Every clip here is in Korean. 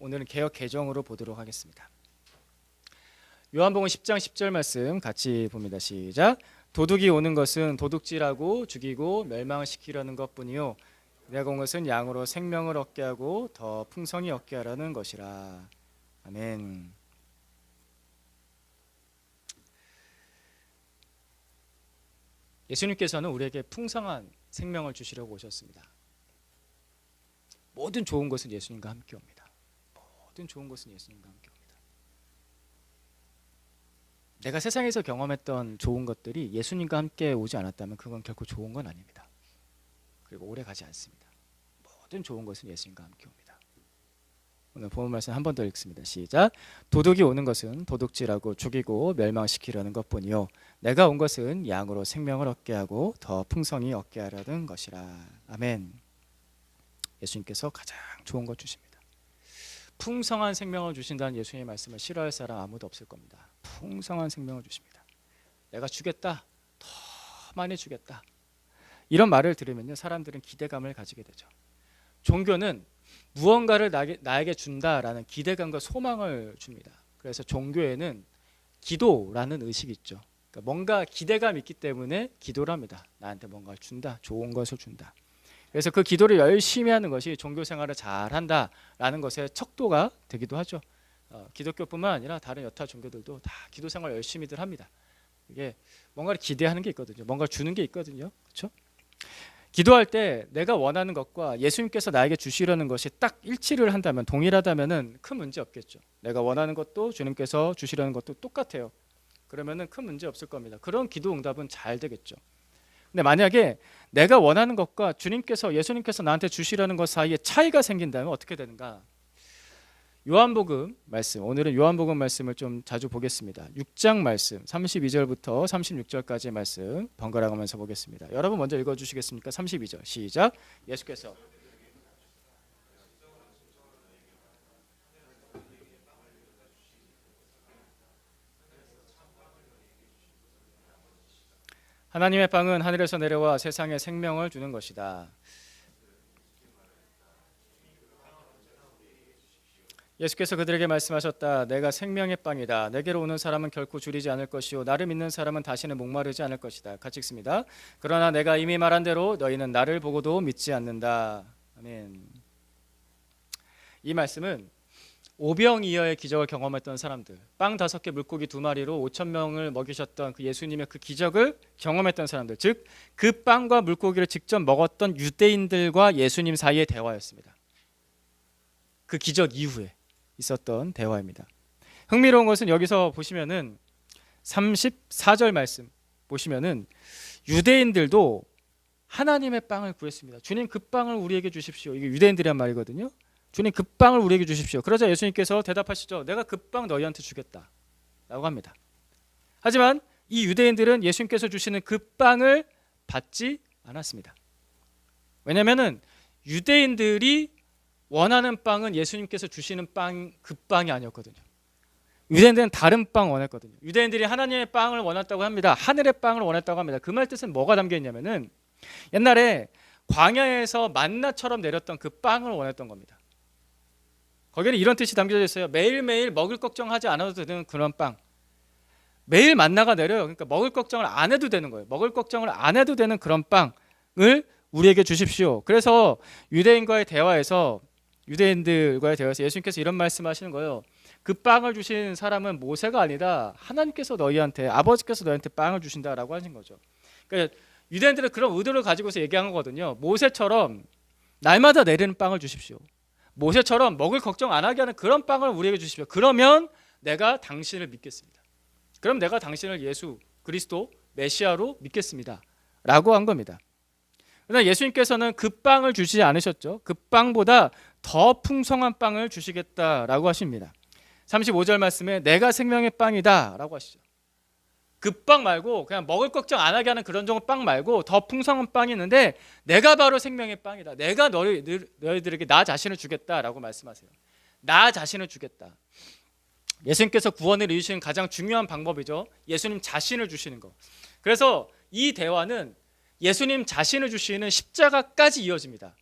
오늘은 개역 개정으로 보도록 하겠습니다. 요한복음 10장 10절 말씀 같이 봅니다. 시작. 도둑이 오는 것은 도둑질하고 죽이고 멸망시키려는 것뿐이요 내가 온 것은 양으로 생명을 얻게 하고 더 풍성히 얻게 하라는 것이라. 아멘. 예수님께서는 우리에게 풍성한 생명을 주시려고 오셨습니다. 모든 좋은 것은 예수님과 함께 옵니다. 모든 좋은 것은 예수님과 함께 옵니다. 내가 세상에서 경험했던 좋은 것들이 예수님과 함께 오지 않았다면 그건 결코 좋은 건 아닙니다. 그리고 오래 가지 않습니다. 모든 좋은 것은 예수님과 함께 옵니다. 오늘 본문 말씀 한 번 더 읽습니다. 시작. 도둑이 오는 것은 도둑질하고 죽이고 멸망시키려는 것뿐이요 내가 온 것은 양으로 생명을 얻게 하고 더 풍성히 얻게 하려는 것이라. 아멘. 예수님께서 가장 좋은 것 주십니다. 풍성한 생명을 주신다는 예수님의 말씀을 싫어할 사람 아무도 없을 겁니다. 풍성한 생명을 주십니다. 내가 주겠다. 더 많이 주겠다. 이런 말을 들으면요, 사람들은 기대감을 가지게 되죠. 종교는 무언가를 나에게 준다라는 기대감과 소망을 줍니다. 그래서 종교에는 기도라는 의식이 있죠. 그러니까 뭔가 기대감이 있기 때문에 기도를 합니다. 나한테 뭔가를 준다. 좋은 것을 준다. 그래서 그 기도를 열심히 하는 것이 종교 생활을 잘한다라는 것의 척도가 되기도 하죠. 기독교뿐만 아니라 다른 여타 종교들도 다 기도 생활 열심히들 합니다. 이게 뭔가를 기대하는 게 있거든요. 뭔가를 주는 게 있거든요. 그렇죠? 기도할 때 내가 원하는 것과 예수님께서 나에게 주시려는 것이 딱 일치를 한다면, 동일하다면은 큰 문제 없겠죠. 내가 원하는 것도 주님께서 주시려는 것도 똑같아요. 그러면은 큰 문제 없을 겁니다. 그런 기도 응답은 잘 되겠죠. 근데 만약에 내가 원하는 것과 예수님께서 나한테 주시려는 것 사이에 차이가 생긴다면 어떻게 되는가? 요한복음 말씀, 오늘은 요한복음 말씀을 좀 자주 보겠습니다. 6장 말씀 32절부터 36절까지의 말씀 번갈아 가면서 보겠습니다. 여러분 먼저 읽어주시겠습니까? 32절 시작. 예수께서 하나님의 빵은 하늘에서 내려와 세상에 생명을 주는 것이다. 예수께서 그들에게 말씀하셨다. 내가 생명의 빵이다. 내게로 오는 사람은 결코 줄이지 않을 것이요 나를 믿는 사람은 다시는 목마르지 않을 것이다. 같이 읽습니다. 그러나 내가 이미 말한 대로 너희는 나를 보고도 믿지 않는다. 아멘. 이 말씀은 오병이어의 기적을 경험했던 사람들, 빵 5개 물고기 2마리로 5,000명을 먹이셨던 그 예수님의 그 기적을 경험했던 사람들, 즉 그 빵과 물고기를 직접 먹었던 유대인들과 예수님 사이의 대화였습니다. 그 기적 이후에 있었던 대화입니다. 흥미로운 것은 여기서 보시면은 34절 말씀 보시면은 유대인들도 하나님의 빵을 구했습니다. 주님 그 빵을 우리에게 주십시오. 이게 유대인들이란 말이거든요. 주님 그 빵을 우리에게 주십시오. 그러자 예수님께서 대답하시죠. 내가 그 빵 너희한테 주겠다 라고 합니다. 하지만 이 유대인들은 예수님께서 주시는 그 빵을 받지 않았습니다. 왜냐하면 유대인들이 원하는 빵은 예수님께서 주시는 그 빵이 아니었거든요. 유대인들은 다른 빵 원했거든요. 유대인들이 하나님의 빵을 원했다고 합니다. 하늘의 빵을 원했다고 합니다. 그 말 뜻은 뭐가 담겨 있냐면은 옛날에 광야에서 만나처럼 내렸던 그 빵을 원했던 겁니다. 거기는 이런 뜻이 담겨져 있어요. 매일매일 먹을 걱정하지 않아도 되는 그런 빵. 매일 만나가 내려요. 그러니까 먹을 걱정을 안 해도 되는 거예요. 먹을 걱정을 안 해도 되는 그런 빵을 우리에게 주십시오. 그래서 유대인들과의 대화에서 예수님께서 이런 말씀하시는 거예요. 그 빵을 주신 사람은 모세가 아니다. 하나님께서 아버지께서 너희한테 빵을 주신다라고 하신 거죠. 그러니까 유대인들은 그런 의도를 가지고서 얘기한 거거든요. 모세처럼 날마다 내리는 빵을 주십시오. 모세처럼 먹을 걱정 안 하게 하는 그런 빵을 우리에게 주십시오. 그러면 내가 당신을 믿겠습니다. 그럼 내가 당신을 예수 그리스도 메시아로 믿겠습니다 라고 한 겁니다. 그러나 예수님께서는 그 빵을 주시지 않으셨죠. 그 빵보다 더 풍성한 빵을 주시겠다라고 하십니다. 35절 말씀에 내가 생명의 빵이다 라고 하시죠. 그 빵 말고 그냥 먹을 걱정 안 하게 하는 그런 종의 빵 말고 더 풍성한 빵이 있는데 내가 바로 생명의 빵이다. 내가 너희들에게 나 자신을 주겠다라고 말씀하세요. 나 자신을 주겠다. 예수님께서 구원을 이루시는 가장 중요한 방법이죠. 예수님 자신을 주시는 거. 그래서 이 대화는 예수님 자신을 주시는 십자가까지 이어집니다.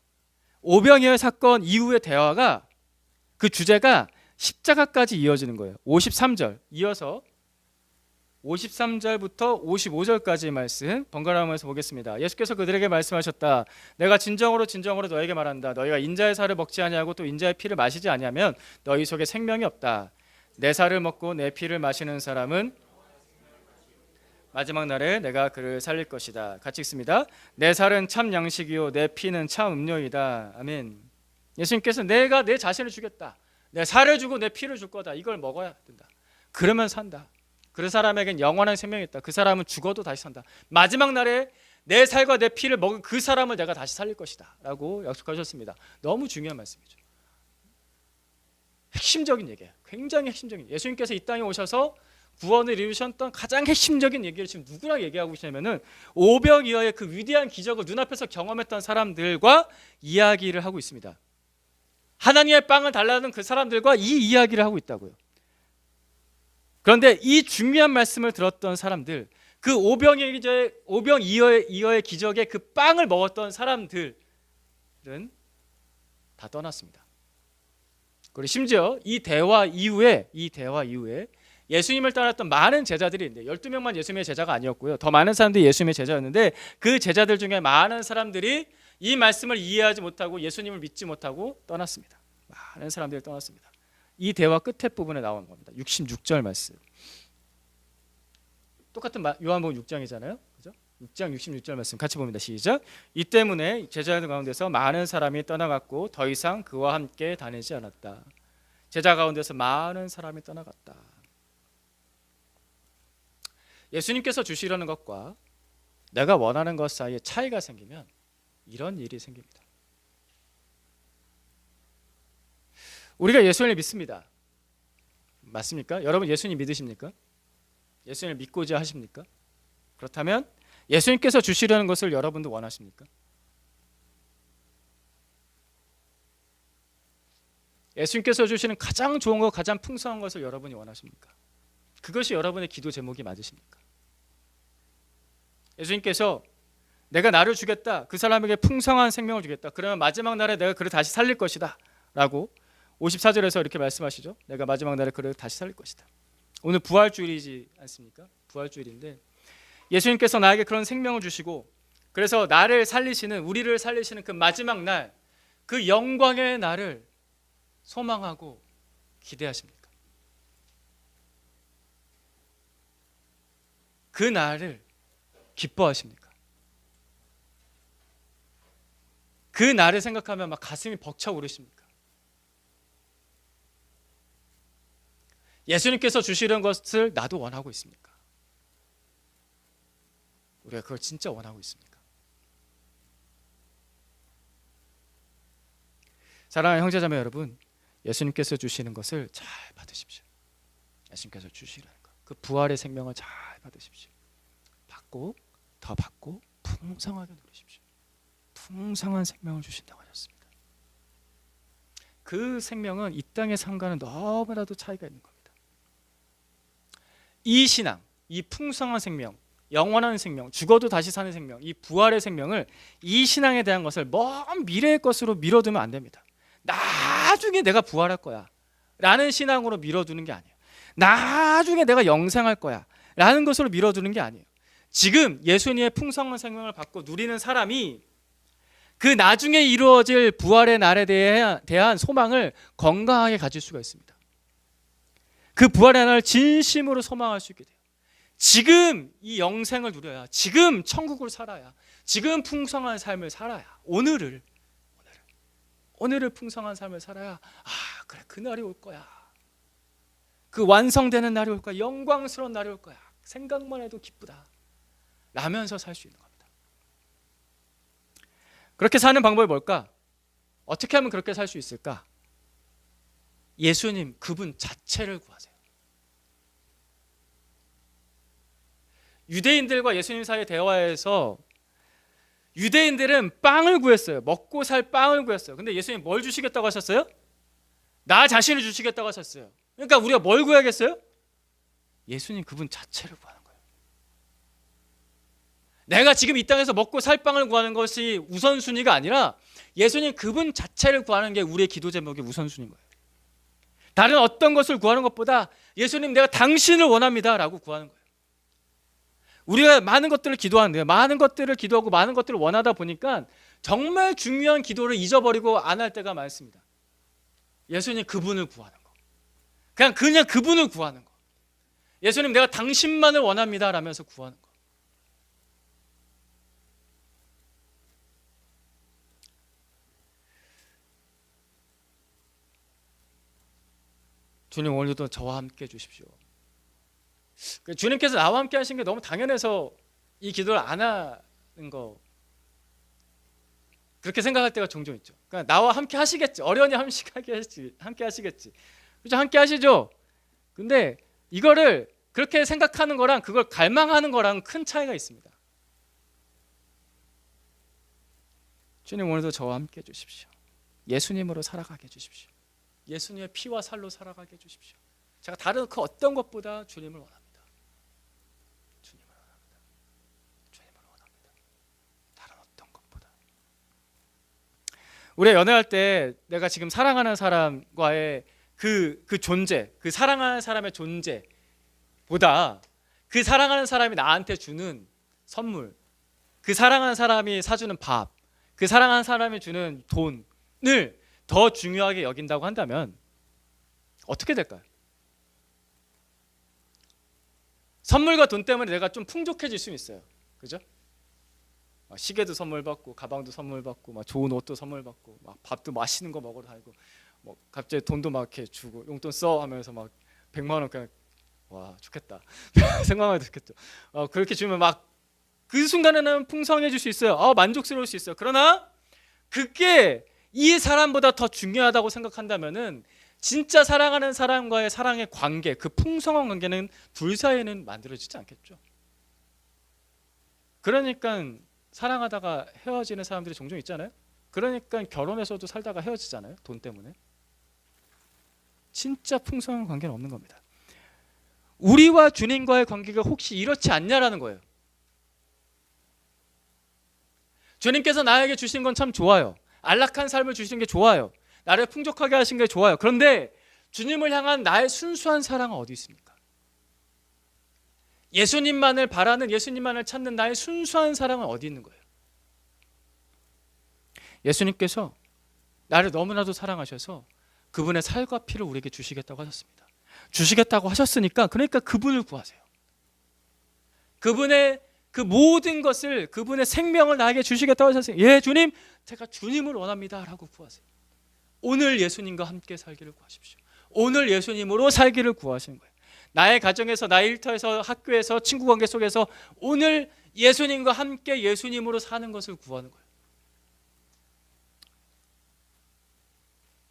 오병이어 사건 이후의 대화가 그 주제가 십자가까지 이어지는 거예요. 53절 이어서 53절부터 55절까지의 말씀 번갈아가면서 보겠습니다. 예수께서 그들에게 말씀하셨다. 내가 진정으로 너에게 말한다. 너희가 인자의 살을 먹지 아니하고 또 인자의 피를 마시지 아니하면 너희 속에 생명이 없다. 내 살을 먹고 내 피를 마시는 사람은 마지막 날에 내가 그를 살릴 것이다. 같이 읽습니다. 내 살은 참 양식이요 내 피는 참 음료이다. 아멘. 예수님께서 내가 내 자신을 주겠다. 내 살을 주고 내 피를 줄 거다. 이걸 먹어야 된다. 그러면 산다. 그 사람에겐 영원한 생명이 있다. 그 사람은 죽어도 다시 산다. 마지막 날에 내 살과 내 피를 먹은 그 사람을 내가 다시 살릴 것이다 라고 약속하셨습니다. 너무 중요한 말씀이죠. 핵심적인 얘기예요. 굉장히 핵심적인. 예수님께서 이 땅에 오셔서 구원을 이루셨던 가장 핵심적인 얘기를 지금 누구랑 얘기하고 계시냐면은 오병이어의 그 위대한 기적을 눈앞에서 경험했던 사람들과 이야기를 하고 있습니다. 하나님의 빵을 달라는 그 사람들과 이 이야기를 하고 있다고요. 그런데 이 중요한 말씀을 들었던 사람들, 그 오병이어의 기적의 그 빵을 먹었던 사람들은 다 떠났습니다. 그리고 심지어 이 대화 이후에 예수님을 따랐던 많은 제자들이 있는데 12명만 예수님의 제자가 아니었고요. 더 많은 사람들이 예수님의 제자였는데 그 제자들 중에 많은 사람들이 이 말씀을 이해하지 못하고 예수님을 믿지 못하고 떠났습니다. 많은 사람들이 떠났습니다. 이 대화 끝에 부분에 나오는 겁니다. 66절 말씀. 똑같은 요한복음 6장이잖아요. 그죠? 6장 66절 말씀 같이 봅니다. 시작. 이 때문에 제자들 가운데서 많은 사람이 떠나갔고 더 이상 그와 함께 다니지 않았다. 제자 가운데서 많은 사람이 떠나갔다. 예수님께서 주시려는 것과 내가 원하는 것 사이에 차이가 생기면 이런 일이 생깁니다. 우리가 예수님을 믿습니다. 맞습니까? 여러분 예수님 믿으십니까? 예수님을 믿고자 하십니까? 그렇다면 예수님께서 주시려는 것을 여러분도 원하십니까? 예수님께서 주시는 가장 좋은 것, 가장 풍성한 것을 여러분이 원하십니까? 그것이 여러분의 기도 제목이 맞으십니까? 예수님께서 내가 나를 주겠다, 그 사람에게 풍성한 생명을 주겠다, 그러면 마지막 날에 내가 그를 다시 살릴 것이다 라고 54절에서 이렇게 말씀하시죠. 내가 마지막 날에 그를 다시 살릴 것이다. 오늘 부활주일이지 않습니까? 부활주일인데 예수님께서 나에게 그런 생명을 주시고 그래서 나를 살리시는, 우리를 살리시는 그 마지막 날, 그 영광의 날을 소망하고 기대하십니까? 그 날을 기뻐하십니까? 그 날을 생각하면 막 가슴이 벅차오르십니까? 예수님께서 주시는 것을 나도 원하고 있습니까? 우리가 그걸 진짜 원하고 있습니까? 사랑하는 형제자매 여러분, 예수님께서 주시는 것을 잘 받으십시오. 예수님께서 주시는 것, 그 부활의 생명을 잘 받으십시오. 받고 더 받고 풍성하게 누리십시오. 풍성한 생명을 주신다고 하셨습니다. 그 생명은 이 땅의 삶과는 너무나도 차이가 있는 겁니다. 이 신앙, 이 풍성한 생명, 영원한 생명, 죽어도 다시 사는 생명, 이 부활의 생명을, 이 신앙에 대한 것을 먼 미래의 것으로 미뤄두면 안 됩니다. 나중에 내가 부활할 거야 라는 신앙으로 미뤄두는 게 아니에요. 나중에 내가 영생할 거야 라는 것으로 미뤄두는 게 아니에요. 지금 예수님의 풍성한 생명을 받고 누리는 사람이 그 나중에 이루어질 부활의 날에 대한 소망을 건강하게 가질 수가 있습니다. 그 부활의 날을 진심으로 소망할 수 있게 돼요. 지금 이 영생을 누려야, 지금 천국을 살아야, 지금 풍성한 삶을 살아야, 오늘을 풍성한 삶을 살아야, 그래, 그 날이 올 거야. 그 완성되는 날이 올 거야. 영광스러운 날이 올 거야. 생각만 해도 기쁘다 라면서 살 수 있는 겁니다. 그렇게 사는 방법이 뭘까? 어떻게 하면 그렇게 살 수 있을까? 예수님 그분 자체를 구하세요. 유대인들과 예수님 사이의 대화에서 유대인들은 빵을 구했어요. 먹고 살 빵을 구했어요. 근데 예수님 뭘 주시겠다고 하셨어요? 나 자신을 주시겠다고 하셨어요. 그러니까 우리가 뭘 구해야겠어요? 예수님 그분 자체를 구하는 거예요. 내가 지금 이 땅에서 먹고 살 빵을 구하는 것이 우선순위가 아니라 예수님 그분 자체를 구하는 게 우리의 기도 제목의 우선순위인 거예요. 다른 어떤 것을 구하는 것보다 예수님 내가 당신을 원합니다 라고 구하는 거예요. 우리가 많은 것들을 기도하는데요, 많은 것들을 기도하고 많은 것들을 원하다 보니까 정말 중요한 기도를 잊어버리고 안 할 때가 많습니다. 예수님 그분을 구하는 거, 그냥 그분을 구하는 거. 예수님 내가 당신만을 원합니다 라면서 구하는 거. 주님 오늘도 저와 함께 해주십시오. 주님께서 나와 함께 하신 게 너무 당연해서 이 기도를 안 하는 거, 그렇게 생각할 때가 종종 있죠. 그러니까 나와 함께 하시겠지, 어련히 함께 하시겠지, 그렇죠? 함께 하시죠. 근데 이거를 그렇게 생각하는 거랑 그걸 갈망하는 거랑 큰 차이가 있습니다. 주님 오늘도 저와 함께 해주십시오. 예수님으로 살아가게 해주십시오. 예수님의 피와 살로 살아가게 해주십시오. 제가 다른 그 어떤 것보다 주님을 원합니다. 주님을 원합니다. 주님을 원합니다. 다른 어떤 것보다. 우리가 연애할 때 내가 지금 사랑하는 사람과의 그 존재, 그 사랑하는 사람의 존재보다 그 사랑하는 사람이 나한테 주는 선물, 그 사랑하는 사람이 사주는 밥, 그 사랑하는 사람이 주는 돈을 더 중요하게 여긴다고 한다면 어떻게 될까요? 선물과 돈 때문에 내가 좀 풍족해질 수 있어요. 그죠? 시계도 선물 받고, 가방도 선물 받고, 막 좋은 옷도 선물 받고, 막 밥도 맛있는 거 먹으러 다니고, 뭐 갑자기 돈도 막 이렇게 주고, 용돈 써 하면서 막 100만 원 그냥, 와 좋겠다 생각만 해도 좋겠죠. 그렇게 주면 막 그 순간에는 풍성해질 수 있어요. 만족스러울 수 있어요. 그러나 그게 이 사람보다 더 중요하다고 생각한다면은 진짜 사랑하는 사람과의 사랑의 관계, 그 풍성한 관계는 둘 사이에는 만들어지지 않겠죠. 그러니까 사랑하다가 헤어지는 사람들이 종종 있잖아요. 그러니까 결혼해서도 살다가 헤어지잖아요. 돈 때문에. 진짜 풍성한 관계는 없는 겁니다. 우리와 주님과의 관계가 혹시 이렇지 않냐라는 거예요. 주님께서 나에게 주신 건 참 좋아요. 안락한 삶을 주시는 게 좋아요. 나를 풍족하게 하신 게 좋아요. 그런데 주님을 향한 나의 순수한 사랑은 어디 있습니까? 예수님만을 바라는, 예수님만을 찾는 나의 순수한 사랑은 어디 있는 거예요? 예수님께서 나를 너무나도 사랑하셔서 그분의 살과 피를 우리에게 주시겠다고 하셨습니다. 주시겠다고 하셨으니까, 그러니까 그분을 구하세요. 그분의 그 모든 것을, 그분의 생명을 나에게 주시겠다고 하셨어요. 예, 주님, 제가 주님을 원합니다 라고 구하세요. 오늘 예수님과 함께 살기를 구하십시오. 오늘 예수님으로 살기를 구하시는 거예요. 나의 가정에서, 나의 일터에서, 학교에서, 친구관계 속에서 오늘 예수님과 함께 예수님으로 사는 것을 구하는 거예요.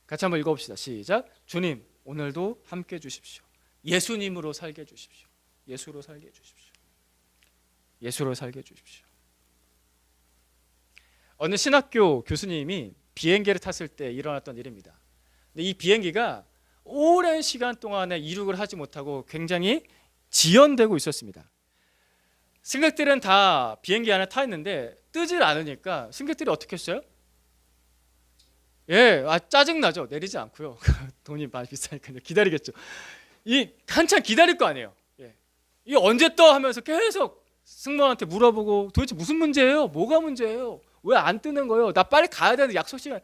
같이 한번 읽어봅시다. 시작. 주님, 오늘도 함께 해주십시오. 예수님으로 살게 해주십시오. 예수로 살게 해주십시오. 예수로 살게 해주십시오. 어느 신학교 교수님이 비행기를 탔을 때 일어났던 일입니다. 근데 이 비행기가 오랜 시간 동안에 이륙을 하지 못하고 굉장히 지연되고 있었습니다. 승객들은 다 비행기 안에 타 있는데 뜨질 않으니까 승객들이 어떻게 했어요? 예, 짜증나죠. 내리지 않고요. 돈이 많이 비싸니까 기다리겠죠. 한참 기다릴 거 아니에요. 예. 이 언제 떠 하면서 계속 승무원한테 물어보고, 도대체 무슨 문제예요? 뭐가 문제예요? 왜 안 뜨는 거예요? 나 빨리 가야 되는데, 약속 시간.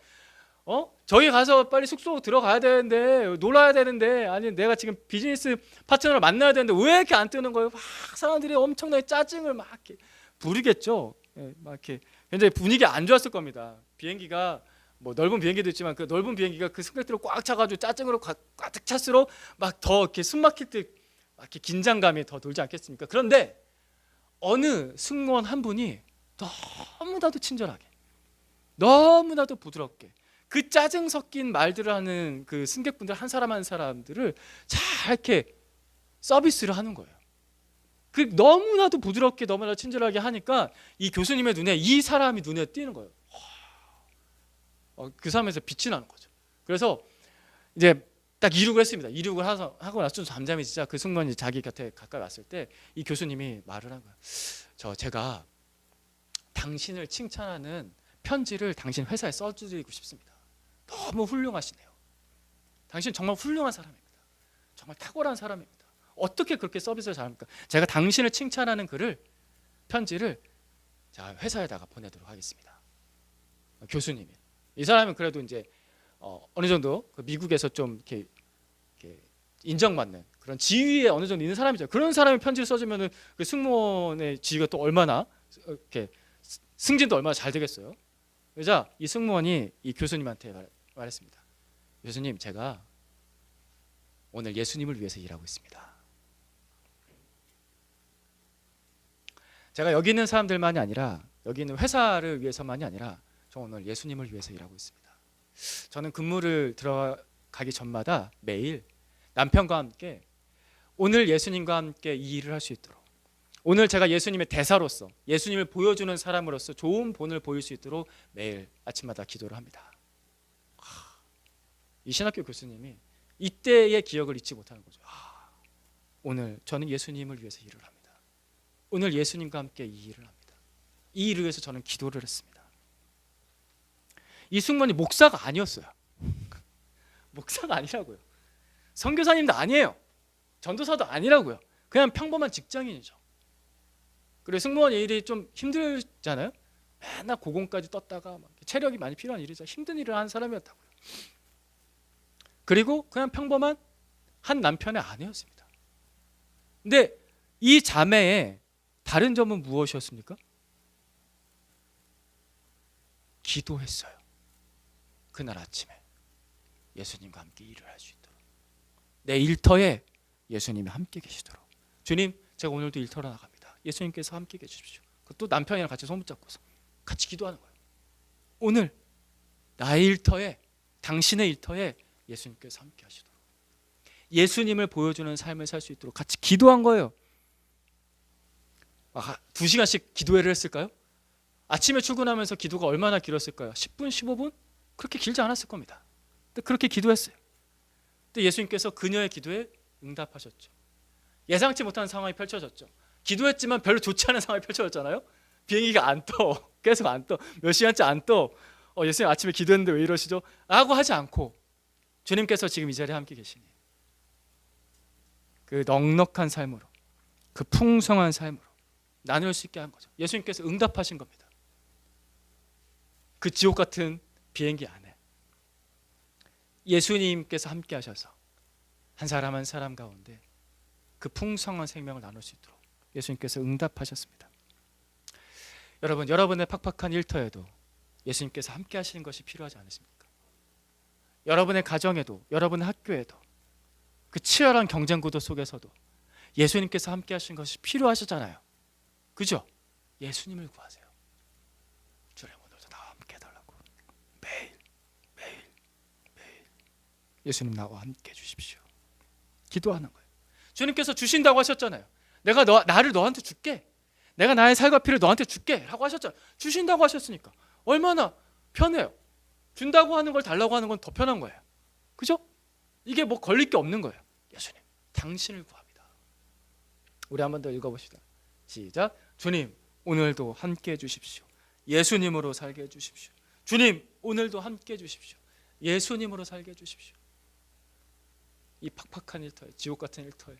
저희 가서 빨리 숙소 들어가야 되는데, 놀아야 되는데, 아니 내가 지금 비즈니스 파트너를 만나야 되는데 왜 이렇게 안 뜨는 거예요? 막 사람들이 엄청나게 짜증을 막 이렇게 부리겠죠. 예, 막 이렇게 굉장히 분위기 안 좋았을 겁니다. 비행기가 뭐 넓은 비행기도 있지만 그 넓은 비행기가 그 승객들을 꽉 차가지고 짜증으로 가득 찼으로 막 더 이렇게 숨막힐 때 막 이렇게 긴장감이 더 돌지 않겠습니까? 그런데 어느 승무원 한 분이 너무나도 친절하게, 너무나도 부드럽게 그 짜증 섞인 말들을 하는 그 승객분들 한 사람 한 사람들을 잘 이렇게 서비스를 하는 거예요. 그 너무나도 부드럽게, 너무나도 친절하게 하니까 이 교수님의 눈에, 이 사람이 눈에 띄는 거예요. 그 사람에서 빛이 나는 거죠. 그래서 이제 딱 이륙을 했습니다. 이륙을 하고 나서 좀 잠잠해지자 그 승무원이 자기 곁에 가까이 왔을 때 이 교수님이 말을 한 거예요. 제가 당신을 칭찬하는 편지를 당신 회사에 써드리고 싶습니다. 너무 훌륭하시네요. 당신 정말 훌륭한 사람입니다. 정말 탁월한 사람입니다. 어떻게 그렇게 서비스를 잘합니까? 제가 당신을 칭찬하는 편지를 자, 회사에다가 보내도록 하겠습니다. 교수님이. 이 사람은 그래도 이제 어느 정도 미국에서 좀 이렇게 인정받는 그런 지위에 어느 정도 있는 사람이죠. 그런 사람이 편지를 써주면은 그 승무원의 지위가 또 얼마나 이렇게 승진도 얼마나 잘 되겠어요. 그러자 이 승무원이 이 교수님한테 말했습니다. 교수님, 제가 오늘 예수님을 위해서 일하고 있습니다. 제가 여기 있는 사람들만이 아니라 여기 있는 회사를 위해서만이 아니라 저 오늘 예수님을 위해서 일하고 있습니다. 저는 근무를 들어가기 전마다 매일 남편과 함께 오늘 예수님과 함께 이 일을 할 수 있도록, 오늘 제가 예수님의 대사로서 예수님을 보여주는 사람으로서 좋은 본을 보일 수 있도록 매일 아침마다 기도를 합니다. 이 신학교 교수님이 이때의 기억을 잊지 못하는 거죠. 오늘 저는 예수님을 위해서 일을 합니다. 오늘 예수님과 함께 이 일을 합니다. 이 일을 위해서 저는 기도를 했습니다. 이 승무원이 목사가 아니었어요. 목사가 아니라고요. 선교사님도 아니에요. 전도사도 아니라고요. 그냥 평범한 직장인이죠. 그리고 승무원 일이 좀 힘들잖아요. 맨날 고공까지 떴다가 막 체력이 많이 필요한 일이죠. 힘든 일을 하는 사람이었다고요. 그리고 그냥 평범한 한 남편의 아내였습니다. 근데 이 자매의 다른 점은 무엇이었습니까? 기도했어요. 그날 아침에 예수님과 함께 일을 할 수 있도록, 내 일터에 예수님이 함께 계시도록. 주님, 제가 오늘도 일터로 나갑니다. 예수님께서 함께 계십시오. 또 남편이랑 같이 손 붙잡고서 같이 기도하는 거예요. 오늘 나의 일터에, 당신의 일터에 예수님께서 함께 하시도록, 예수님을 보여주는 삶을 살 수 있도록 같이 기도한 거예요. 2시간씩 기도회를 했을까요? 아침에 출근하면서 기도가 얼마나 길었을까요? 10분, 15분? 그렇게 길지 않았을 겁니다. 근데 그렇게 기도했어요. 근데 예수님께서 그녀의 기도에 응답하셨죠. 예상치 못한 상황이 펼쳐졌죠. 기도했지만 별로 좋지 않은 상황이 펼쳐졌잖아요. 비행기가 안 떠. 계속 안 떠. 몇 시간째 안 떠. 예수님 아침에 기도했는데 왜 이러시죠? 라고 하지 않고 주님께서 지금 이 자리에 함께 계시니 그 넉넉한 삶으로, 그 풍성한 삶으로 나눌 수 있게 한 거죠. 예수님께서 응답하신 겁니다. 그 지옥 같은 비행기 안에 예수님께서 함께 하셔서 한 사람 한 사람 가운데 그 풍성한 생명을 나눌 수 있도록 예수님께서 응답하셨습니다. 여러분, 여러분의 팍팍한 일터에도 예수님께서 함께 하시는 것이 필요하지 않으십니까? 여러분의 가정에도, 여러분의 학교에도, 그 치열한 경쟁 구도 속에서도 예수님께서 함께 하시는 것이 필요하시잖아요. 그죠? 예수님을 구하세요. 주님, 오늘도 나와 함께 해달라고. 매일 예수님 나와 함께 해주십시오. 기도하는 거예요. 주님께서 주신다고 하셨잖아요. 내가 나를 너한테 줄게. 내가 나의 살과 피를 너한테 줄게 라고 하셨잖아요. 주신다고 하셨으니까 얼마나 편해요. 준다고 하는 걸 달라고 하는 건 더 편한 거예요. 그죠? 이게 뭐 걸릴 게 없는 거예요. 예수님, 당신을 구합니다. 우리 한 번 더 읽어봅시다. 시작. 주님, 오늘도 함께 해주십시오. 예수님으로 살게 해주십시오. 주님, 오늘도 함께 해주십시오. 예수님으로 살게 해주십시오. 이 팍팍한 일터에, 지옥 같은 일터에,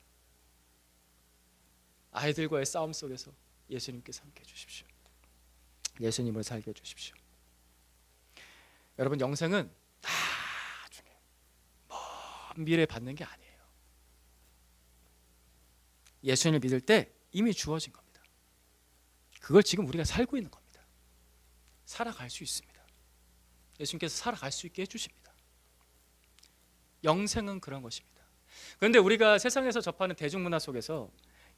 아이들과의 싸움 속에서 예수님께서 함께 해주십시오. 예수님으로 살게 해주십시오. 여러분, 영생은 나중에 먼 미래에 받는 게 아니에요. 예수님을 믿을 때 이미 주어진 겁니다. 그걸 지금 우리가 살고 있는 겁니다. 살아갈 수 있습니다. 예수님께서 살아갈 수 있게 해주십니다. 영생은 그런 것입니다. 그런데 우리가 세상에서 접하는 대중문화 속에서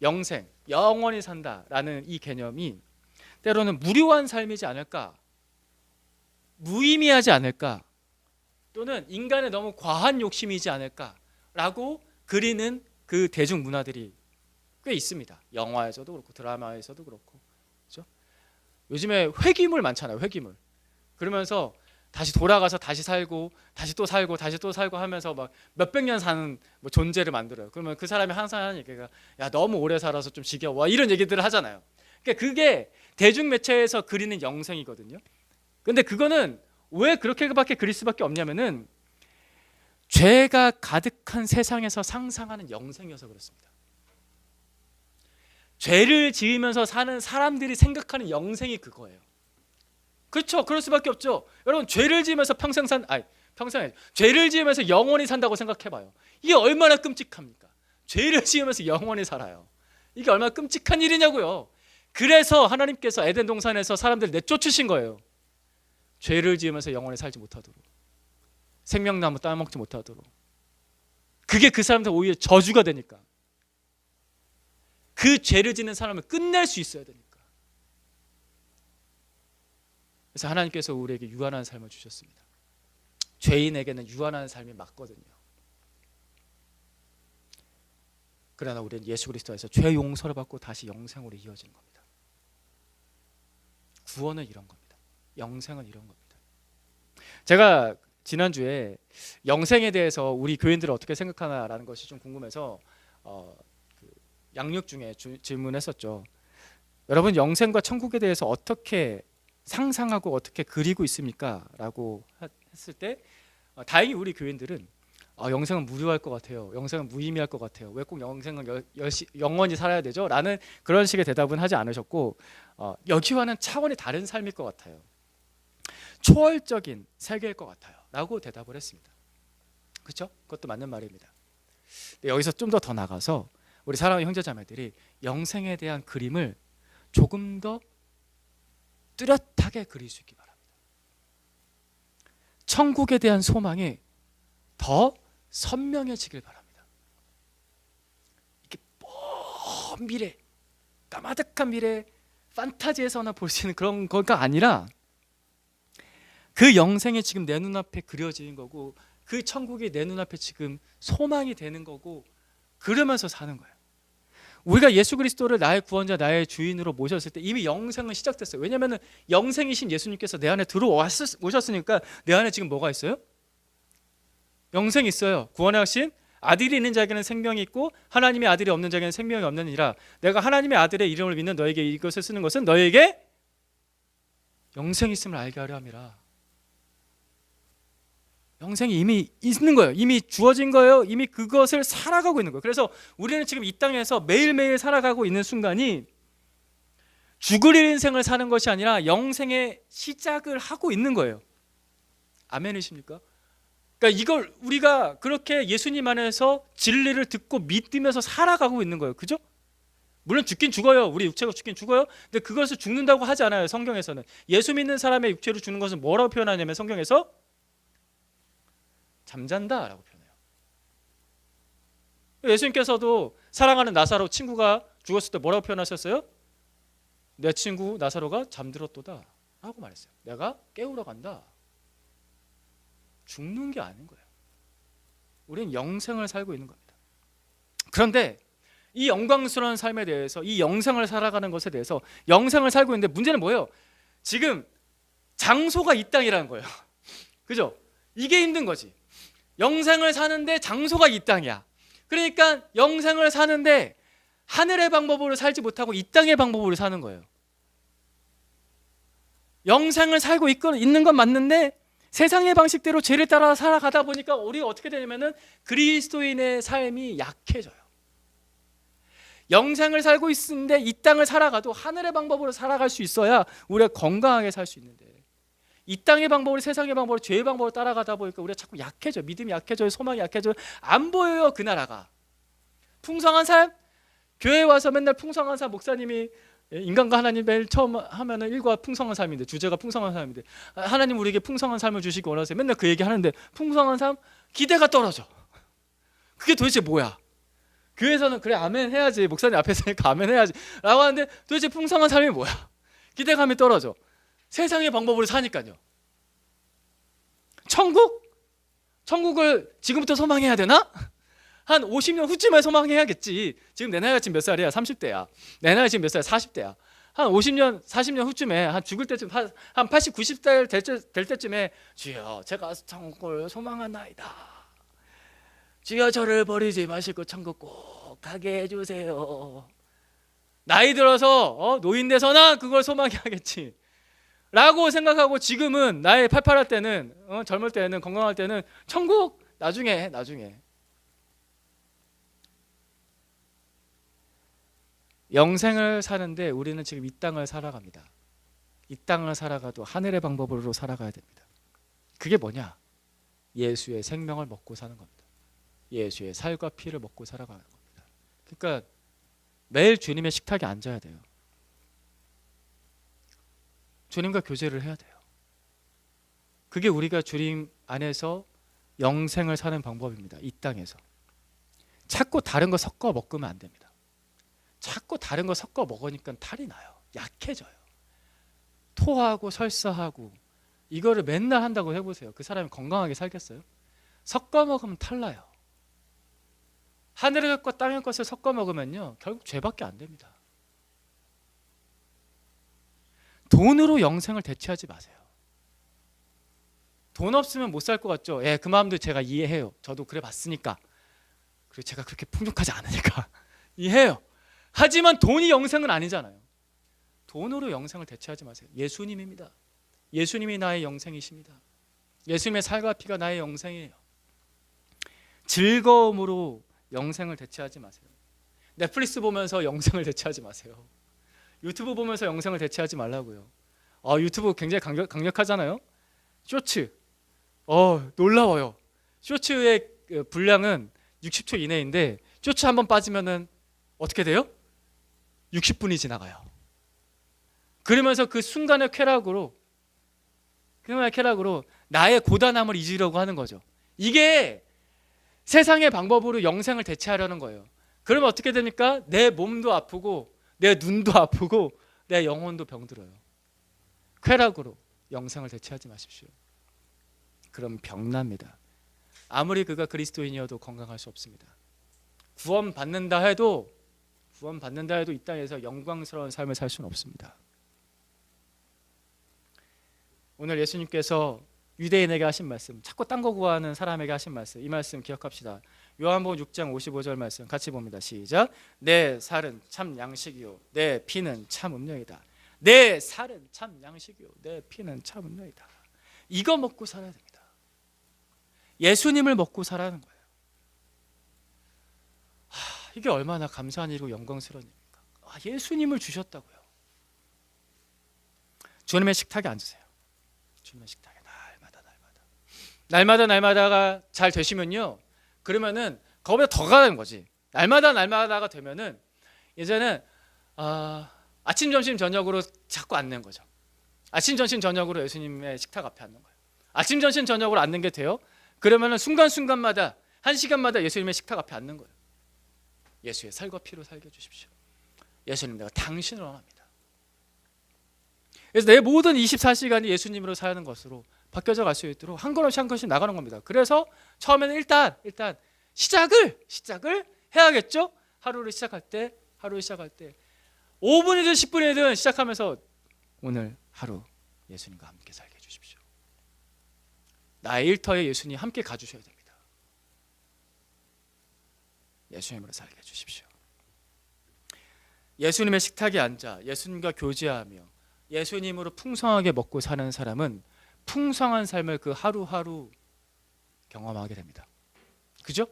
영생, 영원히 산다라는 이 개념이 때로는 무료한 삶이지 않을까, 무의미하지 않을까, 또는 인간의 너무 과한 욕심이지 않을까라고 그리는 그 대중문화들이 꽤 있습니다. 영화에서도 그렇고 드라마에서도 그렇고, 그렇죠? 요즘에 회귀물 많잖아요. 회귀물. 그러면서 다시 돌아가서 다시 살고 다시 또 살고 다시 또 살고 하면서 막 몇백 년 사는 뭐 존재를 만들어요. 그러면 그 사람이 항상 하는 얘기가, 야, 너무 오래 살아서 좀 지겨워, 이런 얘기들을 하잖아요. 그러니까 그게 대중매체에서 그리는 영생이거든요. 근데 그거는 왜 그렇게밖에 그릴 수밖에 없냐면은 죄가 가득한 세상에서 상상하는 영생이어서 그렇습니다. 죄를 지으면서 사는 사람들이 생각하는 영생이 그거예요. 그렇죠? 그럴 수밖에 없죠. 여러분, 죄를 지으면서 죄를 지으면서 영원히 산다고 생각해봐요. 이게 얼마나 끔찍합니까? 죄를 지으면서 영원히 살아요. 이게 얼마나 끔찍한 일이냐고요. 그래서 하나님께서 에덴 동산에서 사람들을 내쫓으신 거예요. 죄를 지으면서 영원히 살지 못하도록, 생명나무 따먹지 못하도록. 그게 그 사람들 오히려 저주가 되니까. 그 죄를 짓는 사람을 끝낼 수 있어야 되니까. 그래서 하나님께서 우리에게 유한한 삶을 주셨습니다. 죄인에게는 유한한 삶이 맞거든요. 그러나 우리는 예수 그리스도에서 죄 용서를 받고 다시 영생으로 이어지는 겁니다. 구원은 이런 겁니다. 영생은 이런 겁니다. 제가 지난주에 영생에 대해서 우리 교인들은 어떻게 생각하나라는 것이 좀 궁금해서 양육 중에 질문했었죠. 여러분, 영생과 천국에 대해서 어떻게 상상하고 어떻게 그리고 있습니까? 라고 했을 때 다행히 우리 교인들은 영생은 무료할 것 같아요. 영생은 무의미할 것 같아요. 왜 꼭 영생은 영원히 살아야 되죠? 라는 그런 식의 대답은 하지 않으셨고, 여기와는 차원이 다른 삶일 것 같아요. 초월적인 세계일 것 같아요. 라고 대답을 했습니다. 그렇죠? 그것도 맞는 말입니다. 근데 여기서 좀 더 나가서 우리 사랑하는 형제자매들이 영생에 대한 그림을 조금 더 뚜렷하게 그릴 수 있기 바랍니다. 천국에 대한 소망이 더 선명해지길 바랍니다. 이게 먼 미래, 까마득한 미래, 판타지에서나 볼 수 있는 그런 거가 아니라 그 영생이 지금 내 눈앞에 그려지는 거고, 그 천국이 내 눈앞에 지금 소망이 되는 거고, 그러면서 사는 거예요. 우리가 예수 그리스도를 나의 구원자, 나의 주인으로 모셨을 때 이미 영생은 시작됐어요. 왜냐하면 영생이신 예수님께서 내 안에 들어오셨으니까 내 안에 지금 뭐가 있어요? 영생이 있어요. 구원하신 아들이 있는 자에게는 생명이 있고 하나님의 아들이 없는 자에게는 생명이 없느니라. 내가 하나님의 아들의 이름을 믿는 너에게 이것을 쓰는 것은 너에게 영생이 있음을 알게 하려 함이라. 영생이 이미 있는 거예요. 이미 주어진 거예요. 이미 그것을 살아가고 있는 거예요. 그래서 우리는 지금 이 땅에서 매일매일 살아가고 있는 순간이 죽을 인생을 사는 것이 아니라 영생의 시작을 하고 있는 거예요. 아멘이십니까? 그러니까 이걸 우리가 그렇게 예수님 안에서 진리를 듣고 믿으면서 살아가고 있는 거예요. 그죠? 물론 죽긴 죽어요. 우리 육체가 죽긴 죽어요. 근데 그것을 죽는다고 하지 않아요. 성경에서는. 예수 믿는 사람의 육체로 죽는 것은 뭐라고 표현하냐면 성경에서 잠잔다 라고 표현해요. 예수님께서도 사랑하는 나사로 친구가 죽었을 때 뭐라고 표현하셨어요? 내 친구 나사로가 잠들었도다 라고 말했어요. 내가 깨우러 간다. 죽는 게 아닌 거예요. 우리는 영생을 살고 있는 겁니다. 그런데 이 영광스러운 삶에 대해서, 이 영생을 살아가는 것에 대해서 영생을 살고 있는데 문제는 뭐예요? 지금 장소가 이 땅이라는 거예요. 그죠? 이게 힘든 거지. 영생을 사는데 장소가 이 땅이야. 그러니까 영생을 사는데 하늘의 방법으로 살지 못하고 이 땅의 방법으로 사는 거예요. 영생을 살고 있는 건 맞는데 세상의 방식대로 죄를 따라 살아가다 보니까 우리가 어떻게 되냐면은 그리스도인의 삶이 약해져요. 영생을 살고 있는데 이 땅을 살아가도 하늘의 방법으로 살아갈 수 있어야 우리가 건강하게 살 수 있는데, 이 땅의 방법으로, 세상의 방법으로, 죄의 방법으로 따라가다 보니까 우리가 자꾸 약해져요. 믿음이 약해져요. 소망이 약해져요. 안 보여요, 그 나라가. 풍성한 삶? 교회에 와서 맨날 풍성한 삶, 목사님이 인간과 하나님 매일 처음 하면은 일과 풍성한 삶인데, 주제가 풍성한 삶인데, 하나님 우리에게 풍성한 삶을 주시기 원하세요. 맨날 그 얘기 하는데 풍성한 삶? 기대가 떨어져. 그게 도대체 뭐야? 교회에서는 그래 아멘 해야지, 목사님 앞에서니까 아멘 해야지 라고 하는데 도대체 풍성한 삶이 뭐야? 기대감이 떨어져. 세상의 방법으로 사니까요. 천국을 지금부터 소망해야 되나? 한 50년 후쯤에 소망해야겠지. 지금 내 나이가 지금 몇 살이야? 30대야. 내 나이가 지금 몇 살이야? 40대야. 한 50년, 40년 후쯤에, 한 죽을 때쯤, 한 80, 90대 될 때쯤에 주여, 제가 천국을 소망하나이다. 주여, 저를 버리지 마시고 천국 꼭 가게 해주세요. 나이 들어서 노인 돼서나 그걸 소망해야겠지 라고 생각하고, 지금은 나의 팔팔할 때는, 젊을 때는, 건강할 때는 천국 나중에 나중에. 영생을 사는데 우리는 지금 이 땅을 살아갑니다. 이 땅을 살아가도 하늘의 방법으로 살아가야 됩니다. 그게 뭐냐? 예수의 생명을 먹고 사는 겁니다. 예수의 살과 피를 먹고 살아가는 겁니다. 그러니까 매일 주님의 식탁에 앉아야 돼요. 주님과 교제를 해야 돼요. 그게 우리가 주님 안에서 영생을 사는 방법입니다. 이 땅에서. 자꾸 다른 거 섞어 먹으면 안 됩니다. 자꾸 다른 거 섞어 먹으니까 탈이 나요. 약해져요. 토하고 설사하고 이거를 맨날 한다고 해보세요. 그 사람이 건강하게 살겠어요? 섞어 먹으면 탈나요. 하늘의 것과 땅의 것을 섞어 먹으면요 결국 죄밖에 안 됩니다. 돈으로 영생을 대체하지 마세요. 돈 없으면 못 살 것 같죠? 예, 그 마음도 제가 이해해요. 저도 그래 봤으니까. 그리고 제가 그렇게 풍족하지 않으니까 이해해요. 하지만 돈이 영생은 아니잖아요. 돈으로 영생을 대체하지 마세요. 예수님입니다. 예수님이 나의 영생이십니다. 예수님의 살과 피가 나의 영생이에요. 즐거움으로 영생을 대체하지 마세요. 넷플릭스 보면서 영생을 대체하지 마세요. 유튜브 보면서 영생을 대체하지 말라고요. 유튜브 굉장히 강력하잖아요. 쇼츠 놀라워요. 쇼츠의 분량은 60초 이내인데 쇼츠 한번 빠지면은 어떻게 돼요? 60분이 지나가요. 그러면서 그 순간의 쾌락으로 나의 고단함을 잊으려고 하는 거죠. 이게 세상의 방법으로 영생을 대체하려는 거예요. 그러면 어떻게 됩니까? 내 몸도 아프고 내 눈도 아프고 내 영혼도 병들어요. 쾌락으로 영생을 대체하지 마십시오. 그럼 병납니다. 아무리 그가 그리스도인이어도 건강할 수 없습니다. 구원 받는다 해도 이 땅에서 영광스러운 삶을 살 수는 없습니다. 오늘 예수님께서 유대인에게 하신 말씀, 자꾸 딴 거 구하는 사람에게 하신 말씀, 이 말씀 기억합시다. 요한복음 6장 55절 말씀 같이 봅니다. 시작. 내 살은 참 양식이요 내 피는 참 음료이다. 내 살은 참 양식이요 내 피는 참 음료이다. 이거 먹고 살아야 됩니다. 예수님을 먹고 살아는 거예요. 이게 얼마나 감사한 일이고 영광스러운 일입니까? 예수님을 주셨다고요. 주님의 식탁에 앉으세요. 주님의 식탁에 날마다가 잘 되시면요, 그러면은 그거보다 더 가는 거지. 날마다가 되면은 이제는 아침 점심 저녁으로 자꾸 앉는 거죠. 아침 점심 저녁으로 예수님의 식탁 앞에 앉는 거예요. 아침 점심 저녁으로 앉는 게 돼요. 그러면은 순간순간마다 한 시간마다 예수님의 식탁 앞에 앉는 거예요. 예수의 살과 피로 살게 해주십시오. 예수님, 내가 당신을 원합니다. 그래서 내 모든 24시간이 예수님으로 사는 것으로 바뀌어져 갈 수 있도록 한 걸음씩 한 걸음씩 나가는 겁니다. 그래서 처음에는 일단 시작을 해야겠죠. 하루를 시작할 때 5분이든 10분이든 시작하면서 오늘 하루 예수님과 함께 살게 해주십시오. 나의 일터에 예수님 함께 가주셔야 됩니다. 예수님으로 살게 해주십시오. 예수님의 식탁에 앉아 예수님과 교제하며 예수님으로 풍성하게 먹고 사는 사람은 풍성한 삶을 그 하루하루 경험하게 됩니다. 그죠?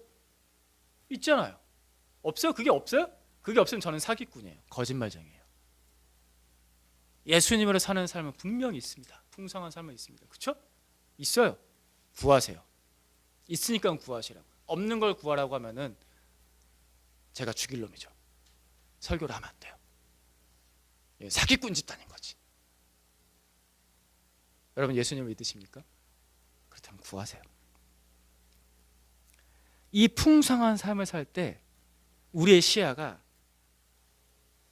있잖아요. 없어요? 그게 없어요? 그게 없으면 저는 사기꾼이에요. 거짓말쟁이에요. 예수님으로 사는 삶은 분명히 있습니다. 풍성한 삶은 있습니다. 그렇죠? 있어요. 구하세요. 있으니까 구하시라고. 없는 걸 구하라고 하면은 제가 죽일 놈이죠. 설교를 하면 안 돼요. 사기꾼 집단인 거지. 여러분, 예수님을 믿으십니까? 그렇다면 구하세요. 이 풍성한 삶을 살 때 우리의 시야가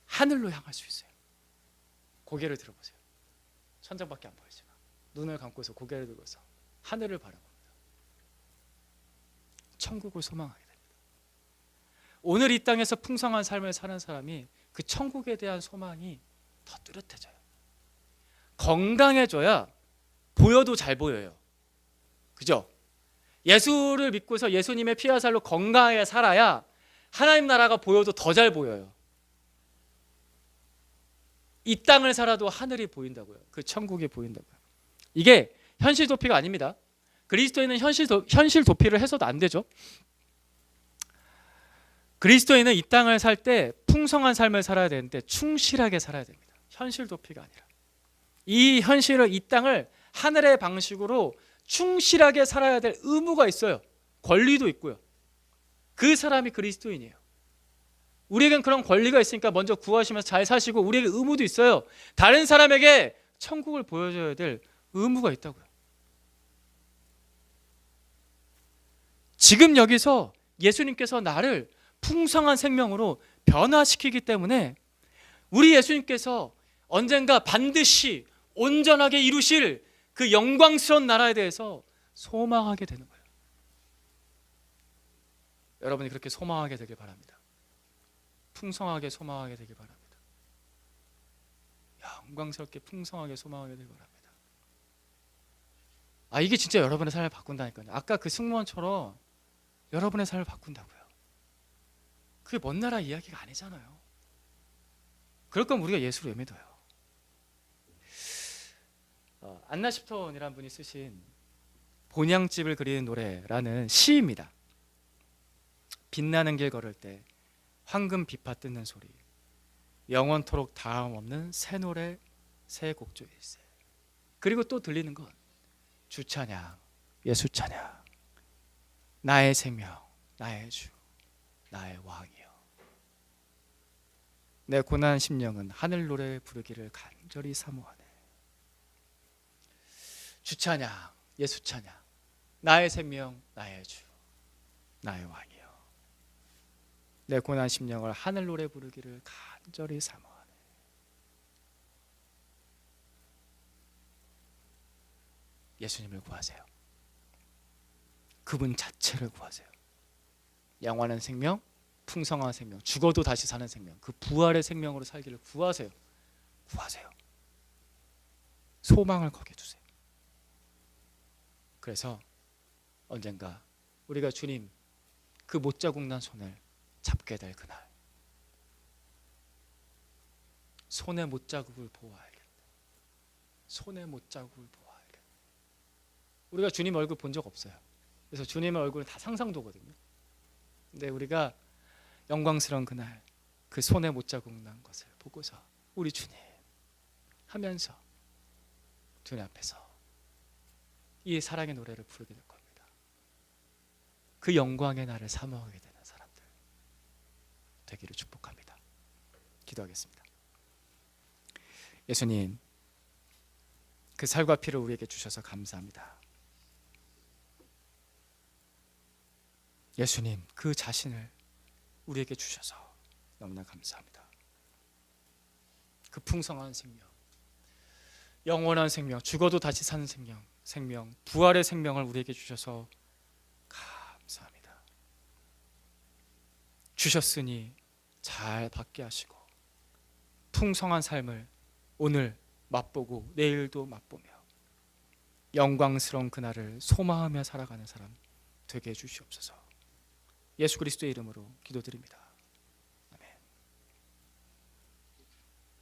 하늘로 향할 수 있어요. 고개를 들어보세요. 천장밖에 안 보이지만 눈을 감고서 고개를 들고서 하늘을 바라봅니다. 천국을 소망하게 됩니다. 오늘 이 땅에서 풍성한 삶을 사는 사람이 그 천국에 대한 소망이 더 뚜렷해져요. 건강해져야 보여도 잘 보여요. 그죠? 예수를 믿고서 예수님의 피와 살로 건강하게 살아야 하나님 나라가 보여도 더 잘 보여요. 이 땅을 살아도 하늘이 보인다고요. 그 천국이 보인다고요. 이게 현실 도피가 아닙니다. 그리스도인은 현실 도피를 해서도 안 되죠. 그리스도인은 이 땅을 살 때 풍성한 삶을 살아야 되는데 충실하게 살아야 됩니다. 현실 도피가 아니라. 이 현실을, 이 땅을 하늘의 방식으로 충실하게 살아야 될 의무가 있어요. 권리도 있고요. 그 사람이 그리스도인이에요. 우리에겐 그런 권리가 있으니까 먼저 구하시면서 잘 사시고, 우리에게 의무도 있어요. 다른 사람에게 천국을 보여줘야 될 의무가 있다고요. 지금 여기서 예수님께서 나를 풍성한 생명으로 변화시키기 때문에 우리 예수님께서 언젠가 반드시 온전하게 이루실 그 영광스러운 나라에 대해서 소망하게 되는 거예요. 여러분이 그렇게 소망하게 되길 바랍니다. 풍성하게 소망하게 되길 바랍니다. 영광스럽게 풍성하게 소망하게 되길 바랍니다. 이게 진짜 여러분의 삶을 바꾼다니까요. 아까 그 승무원처럼 여러분의 삶을 바꾼다고요. 그게 먼 나라 이야기가 아니잖아요. 그럴 거면 우리가 예수를 왜 믿어요? 안나십톤이라는 분이 쓰신 본향집을 그리는 노래라는 시입니다. 빛나는 길 걸을 때 황금 비파 뜯는 소리, 영원토록 다음 없는 새 노래 새 곡조일세. 그리고 또 들리는 건 주 찬양, 예수 찬양, 나의 생명, 나의 주, 나의 왕이여. 내 고난 심령은 하늘 노래 부르기를 간절히 사모하네. 주 찬양, 예수 찬양, 나의 생명, 나의 주, 나의 왕이여. 내 고난 심령을 하늘 노래 부르기를 간절히 사모하네. 예수님을 구하세요. 그분 자체를 구하세요. 영원한 생명, 풍성한 생명, 죽어도 다시 사는 생명, 그 부활의 생명으로 살기를 구하세요. 구하세요. 소망을 거기에 두세요. 그래서 언젠가 우리가 주님 그 못자국 난 손을 잡게 될 그날, 손의 못자국을 보아야겠다. 손의 못자국을 보아야겠다. 우리가 주님 얼굴 본 적 없어요. 그래서 주님의 얼굴은 다 상상도거든요. 근데 우리가 영광스러운 그날 그 손에 못자국 난 것을 보고서 우리 주님 하면서 주님 앞에서 이 사랑의 노래를 부르게 될 겁니다. 그 영광의 날을 사모하게 되는 사람들 되기를 축복합니다. 기도하겠습니다. 예수님, 그 살과 피를 우리에게 주셔서 감사합니다. 예수님, 그 자신을 우리에게 주셔서 너무나 감사합니다. 그 풍성한 생명, 영원한 생명, 죽어도 다시 사는 생명, 부활의 생명을 우리에게 주셔서 감사합니다. 주셨으니 잘 받게 하시고 풍성한 삶을 오늘 맛보고 내일도 맛보며 영광스러운 그날을 소망하며 살아가는 사람 되게 해주시옵소서. 예수 그리스도의 이름으로 기도드립니다.